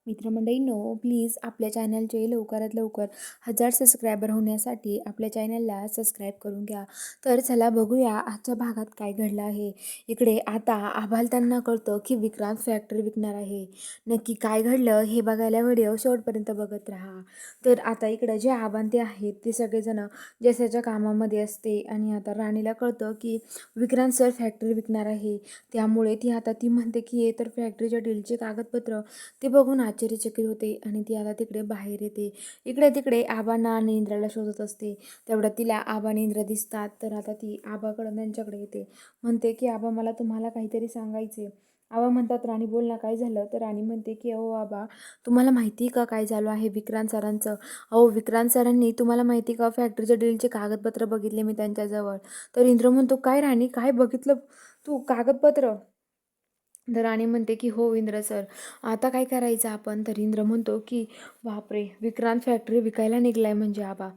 मित्रमंडळींनो, please आपल्या चॅनलचे लवकरात लवकर 1000 सबस्क्रायबर होण्यासाठी आपल्या चॅनलला सबस्क्राईब करून घ्या. तर चला बघूया आजच्या भागात काय घडलं आहे. इकडे आता आभाल त्यांना कळतं की विक्रांत फॅक्टरी विकणार आहे. नक्की काय घडलं हे बघायला व्हिडिओ शेवटपर्यंत बघत राहा. तर आता इकडं जे आबांते आहेत ते सगळेजण जसाच्या कामामध्ये असते आणि आता राणीला कळतं की विक्रांत सर फॅक्टरी विकणार आहे. त्यामुळे ती म्हणते की तर फॅक्टरीच्या डीलचे कागदपत्र ते बघून आश्चर्यचकित होते आणि ती आता तिकडे बाहेर येते. इकडे तिकडे आबांना आणि इंद्राला शोधत असते. तेवढ्यात तिला आबा आणि इंद्र दिसतात. तर आता ती आबाकडं त्यांच्याकडे येते. म्हणते की आबा मला तुम्हाला काहीतरी सांगायचे. आबा म्हणतात राणी बोल ना काय झालं. तर राणी म्हणते की अहो आबा तुम्हाला माहिती का काय झालं आहे विक्रांत सरांचं. अहो विक्रांत सरांनी तुम्हाला माहिती का फॅक्टरीच्या डीलचे कागदपत्र बघितले मी त्यांच्याजवळ. तर इंद्र म्हणतो काय राणी काय बघितलं तू कागदपत्र. तर राणी म्हणते की हो इंद्र सर आता काय करायचं आपण. तर इंद्र म्हणतो की बापरे विक्रांत फॅक्टरी विकायला निघलाय म्हणजे आबा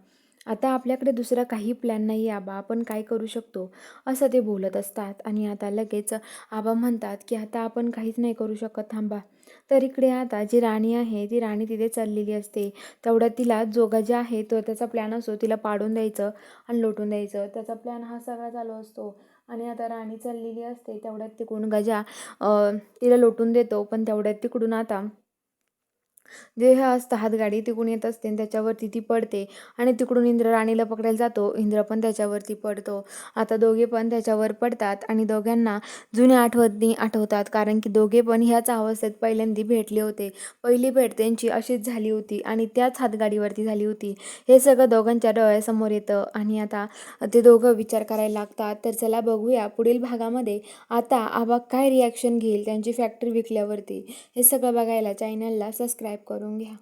आता आपल्याकडे दुसरा काही प्लॅन नाही आबा आपण काय करू शकतो असं ते बोलत असतात. आणि आता लगेच आबा म्हणतात की आता आपण काहीच नाही करू शकत थांबा. तर इकडे आता जी राणी आहे ती राणी तिथे चाललेली असते. तेवढ्यात तिला जोगा जे आहे तो त्याचा प्लॅन असतो तिला पाडून द्यायचं आणि लोटून द्यायचं त्याचा प्लॅन हा सगळा चालू असतो. आणि आता राणी चाललेली असते तेवढ्यात तिकडून गजा तिला लोटून देतो. पण तेवढ्यात तिकडून आता जे हे असतं हातगाडी तिकडून येत असते आणि त्याच्यावरती ती पडते. आणि तिकडून इंद्र राणीला पकडायला जातो. इंद्र पण त्याच्यावरती पडतो. आता दोघे पण त्याच्यावर पडतात आणि दोघांना जुन्या आठवणी आठवतात. कारण की दोघे पण ह्याच अवस्थेत पहिल्यांदा भेटले होते. पहिली भेट त्यांची अशीच झाली होती आणि त्याच हातगाडीवरती झाली होती. हे सगळं दोघांच्या डोळ्यासमोर येतं आणि आता ते दोघं विचार करायला लागतात. तर चला बघूया पुढील भागामध्ये आता आबा काय रिॲक्शन घेईल त्यांची फॅक्टरी विकल्यावरती. हे सगळं बघायला चॅनलला सबस्क्राईब करून घ्या.